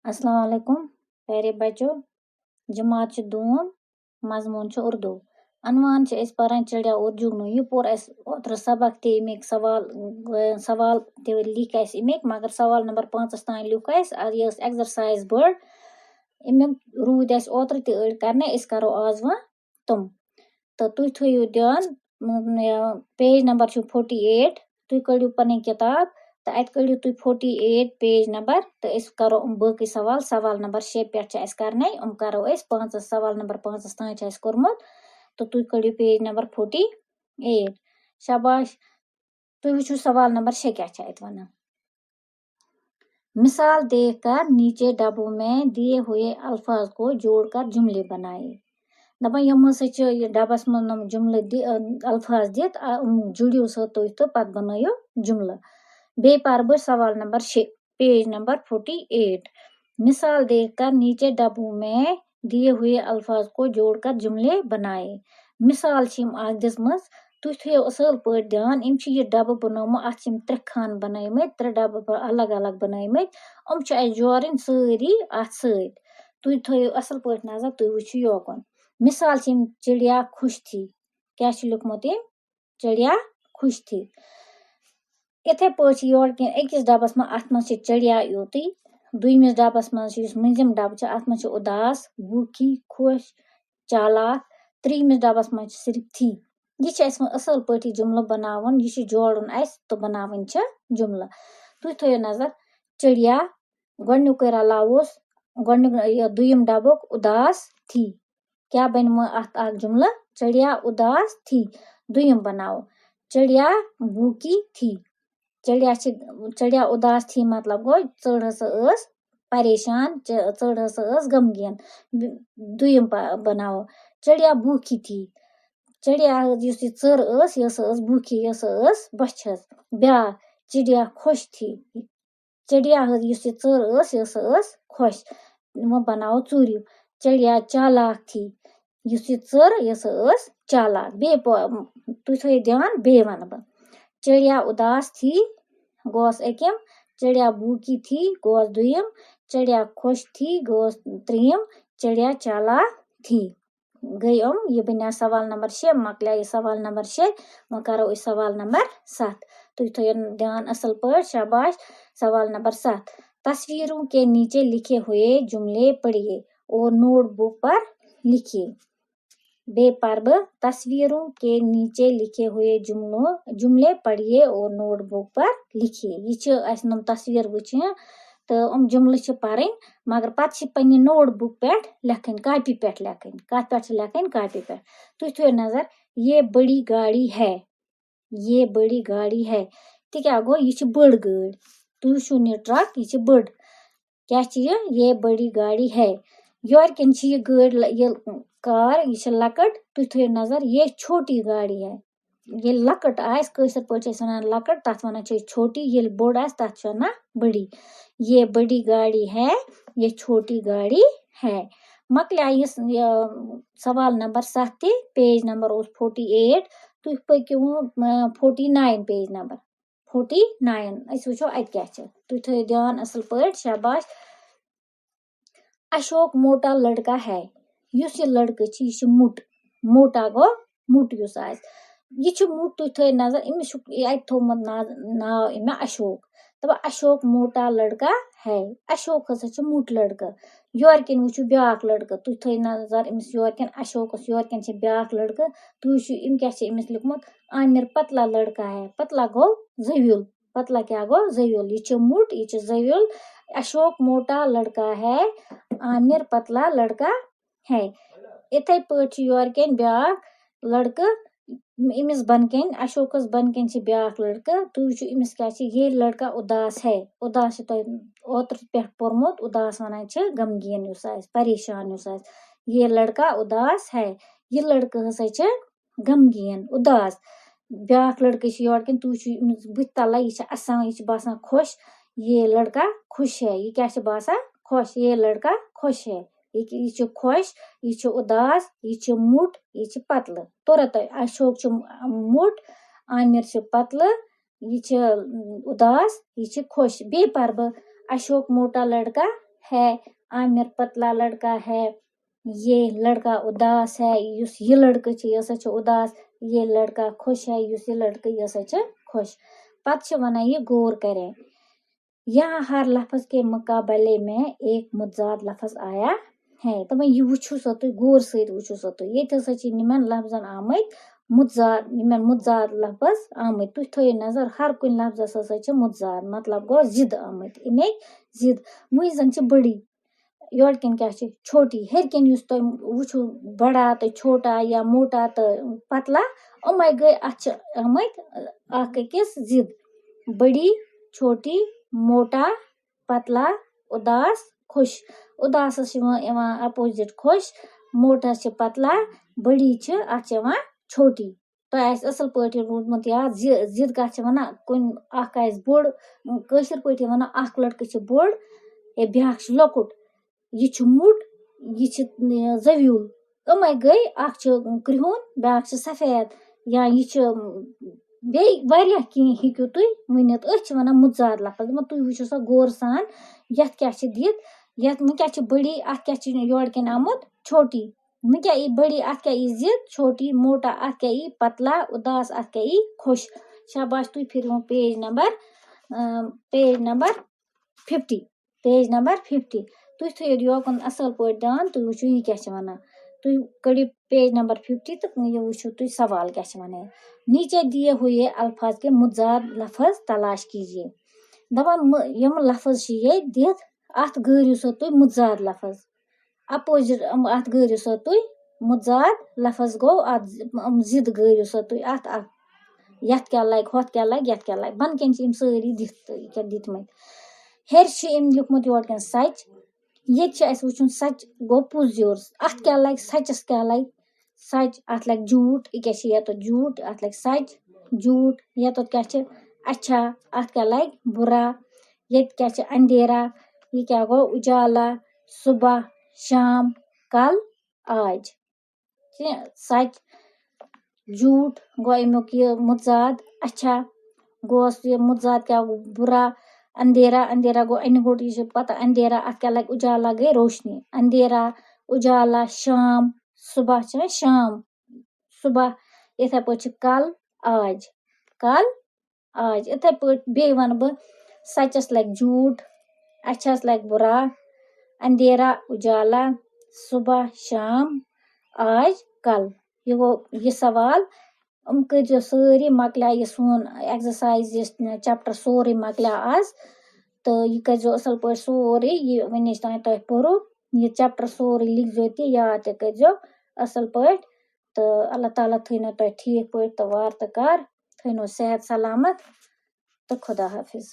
अस्सलाम वालेकुम प्यारे बच्चों। जमात दूम मजमून उर्दू। अनवान पारान चिड़िया और जुगनू। यह पोर ओत्र सबक ते अमिक सवाल ते लिख अमिक मगर सवाल नंबर 5 तान लिख यह एक्सरसाइज बड़ अमिक रूद ओत्र ते अड़ करने करो आज वन तुम तो तुह थो ध्यान पेज नंबर 48 तुह कड़ो पन किताब तो अत कड़ो तुह 48 पेज नंबर तो करो बाकी सवाल सवाल नंबर 6 पे करने करो 5 सवाल नंबर 5 तान कोर्मुत तो तुह कड़ो पेज नंबर 48 शाबाश। तुह वो सवाल नंबर 6 क्या वन। मिसाल देखकर नीचे डब्बों में दिए हुए अल्फाज को जोड़कर जुमले बनाए। दपान यम डबस मन जुमल अल्फाज दित जुड़ियो सो तुह तो पत बनायो जुमल। बे पर बह सवाल नंबर 6 पेज नंबर 48। मिसाल देखकर नीचे डब्बों में दिए हुए अल्फाज को जोड़कर जुमले बनाए। मिसाल दिसमस तुह थो असल पे ध्यान यह डब्बे बनोम अत त्रे खान बनमत त्रे डब्बे अलग अलग बनमत जोड़न सारी अत सत तुह थो असल पे नजर तुह वो योकन। मिसाल चिड़िया खुश थी क्या लिखमुत चिड़िया खुश थी। इथे पे योर अकिस डब्बस मज चिड़िया योत दुयमिस डब्बस मजिम डब्बे अत मज उदास भूखी खुश चालाक त्रीमिस डब्बस मज सिर्फ थी। यह असल पे जुमल बनावन यह जोड़न तो बनावन जुमल। तुह थो नजर चिड़िया गोनुक रलावोस दुयम डब्बुक उदास थी क्या बन अत जुमल चिड़िया उदास थी। दुयम बनाओ चिड़िया भूखी थी। चिड़िया उदास थी मतलब गो चढ़ परेशान चढ़ गमगीन। दुयम बनाओ चिड़िया भूखी थी। चिड़िया चर यह भूखी यह बछस। ब्या चिड़िया खुश थी। चिड़िया चर यह खुश वो बनाओ चूरियो। चिड़िया चालाक थी चर यह चालाक। बे तुह थो ध्यान बे वन बह चिड़िया उदास थी गोस अकिम चिड़िया भूखी थी गोस दुयम चिड़िया खुश थी गोस त्रीम चिड़िया चालाक थी गई यह बना सवाल नंबर 6 मकलिया सवाल नंबर 6 वो करो सवाल नंबर 7। तुह थो ध्यान असल पे शाबाश। सवाल नंबर 7 तस्वीरों के नीचे लिखे हुए जुमले पढ़िए और नोटबुक पर लिखिए। बे पर तस्वीरों के नीचे लिखे हुए जुमले पढ़िए और नोटबुक पर लिखिए। यह नम तस्वीर वुच तो जुमल पढ़ मगर पत पन्ने नोटबुक पे लेखन कापी पे लेखन कत पे लेखन कापी पे। तुह थो नजर ये बड़ी गाड़ी है ये बड़ी गाड़ी है तो क्या गो यह बड़ गाड़ी तुह वो ट्रक यह बड़ क्या ये बड़ी गाड़ी है। योरकन यह गाड़ी ये कार यह लकट तुह थो नजर ये छोटी गाड़ी है। ये लकट आसर पे वन लकट तथ वन छोटी ये बोड़ तथ वन बड़ी। ये बड़ी गाड़ी है ये छोटी गाड़ी है। मकलिया सवाल नंबर 7 पेज नंबर 48 तुह पकू 49 पेज नंबर 49 वो अत क्या तुह थो ध्यान असल पे शाबाश। अशोक मोटा लड़का है युस यह लड़का यह मुट मोटा गो मुट युस यह मुट तुह थो नजर अमिस अत थोमुत नाव अमे अशोक दप अशोक मोटा लड़का है अशोक हसा मुट लड़का। योरकन वो ब्या लड़का तुह थो नजर अमिस योरकन अशोकस योरकन ब्या लड़का तुह वो क्या अमिस लिखमुत आमिर पतला लड़का है पतला गो जव्युल पतला क्या गो जव्युल यह मुट यह जव्युल। अशोक मोटा लड़का है आमिर पतला लड़का है। इथे पे योरकन ब्या लड़का इमिस बनकन अशोकस बनकन ब्या लड़का तुह इमिस क्या ये लड़का उदास है उदास ओत्र पे पोर्मुत उदास वन गमगीन युस परेशान युस ये लड़का उदास है यह लड़का हसा गमगीन उदास। ब्या लड़का योरकन तुह इमिस बुथ तल यह असान यह बासान खुश ये लड़का खुश है यह क्या बासान खुश ये लड़का खुश है यह खुश यह उदास यह मुट यह पतल तोरा तो अशोक मुट आमिर पतल यह उदास यह खुश। बे पर अशोक मोटा लड़का है, आमिर पतला लड़का है, ये लड़का उदास है, युस ये लड़का छ यह छ उदास, ये लड़का खुश है, युस ये लड़का यह छ खुश। पत छ वना ये गौर करें, यहाँ हर लफ्ज के मुकाबले में एक मुतजाद लफ्ज आया है। तो ये वुचु सो तुम गौर सत वुचु सो तुम ये निमन लफ्जन आमत मुतजाद निमन मुतजाद लफ्ज आमत तुम थो नजर हर कुन लफ्जस हसा मुतजाद मतलब गो जिद आमत इमे जिद वही जन बड़ी योर किन क्या छोटी हेर किन युस तुम वुचु बड़ा तो छोटा या मोटा तो पतला उमे गई अत आमत अकिस जिद बड़ी छोटी मोटा पतला उदास खुश उदास अपोजिट खुश मोटा छ पतला बड़ी छ अत छोटी तो असल पे रूदमुत याद जिद कत वन कुन बोड़ कशर पे वन अख लड़का बोड़ ए ब्या लकुट यह मुट यह जव्यूल इमे गई अख क्रिहुन ब्या सफेद या यह बेरिया कह हेकु तुम वनित वन मुतजाद लफ्ज तुम वुचो सा गौर सान यथ क्या दित यथ वो क्या बड़ी अत क्या योर किन आमुत छोटी वो क्या बड़ी अत क्या जिद छोटी मोटा अत क्या पतला उदास अत क्या खुश। शाबाश तुम फिर पेज नंबर 50 पेज नंबर 50 तुम थो योकन असल पे ध्यान तुम वुचो यह क्या वन तुम कड़ो पेज नंबर 50 तो ये वुचो तुम सवाल क्या वन नीचे दिए हुए अल्फाज के मुतजाद लफ्ज तलाश कीजिए। दपान यम लफ्ज ये दित अत गयु सा तुम मुतजाद लफ्ज अपोजिट अत गयु सा तुम मुतजाद लफ्ज गो अत जिद गयु सा तुम अत यथ क्या लग होत क्या लग यथ क्या लग बन कन सारी दितमत हेर लिखमुत योर कन सच ये वुचुन सच गो पुज योर अत क्या लग सचस क्या लग सच अत लग झूठ यह क्या झूठ अत लग सच झूठ यह क्या अच्छा अत क्या लग बुरा ये क्या अंधेरा ये क्या गो उजाला सुबह शाम कल आज सच झूठ गो अमुक यह मुतजाद अच्छा गोस ये मुतजाद क्या गो बुरा अंधेरा अंधेरा गो अनगुट यह पता अंधेरा अत क्या लग उजाला गई रोशनी अंधेरा उजाला शाम सुबह शाम सुबह इथे पे कल आज इथे पे बे वन बह सचस लग झूठ अच्छस लग बुरा अंधेरा उजाला सुबह शाम आज कल ये गो ये सवाल कर सारी मकल यह सोन एक्सरसाइज चैप्टर सोरे मकल आज तो यह कर असल पे सोरे यह वन तुम पो यह चैप्टर सोरे लिखो तो याद कर असल पे तो अल्लाह ताला थो तुम ठीक पे तो वार तो कर थो सेहत सलामत तो खुदा हाफिज।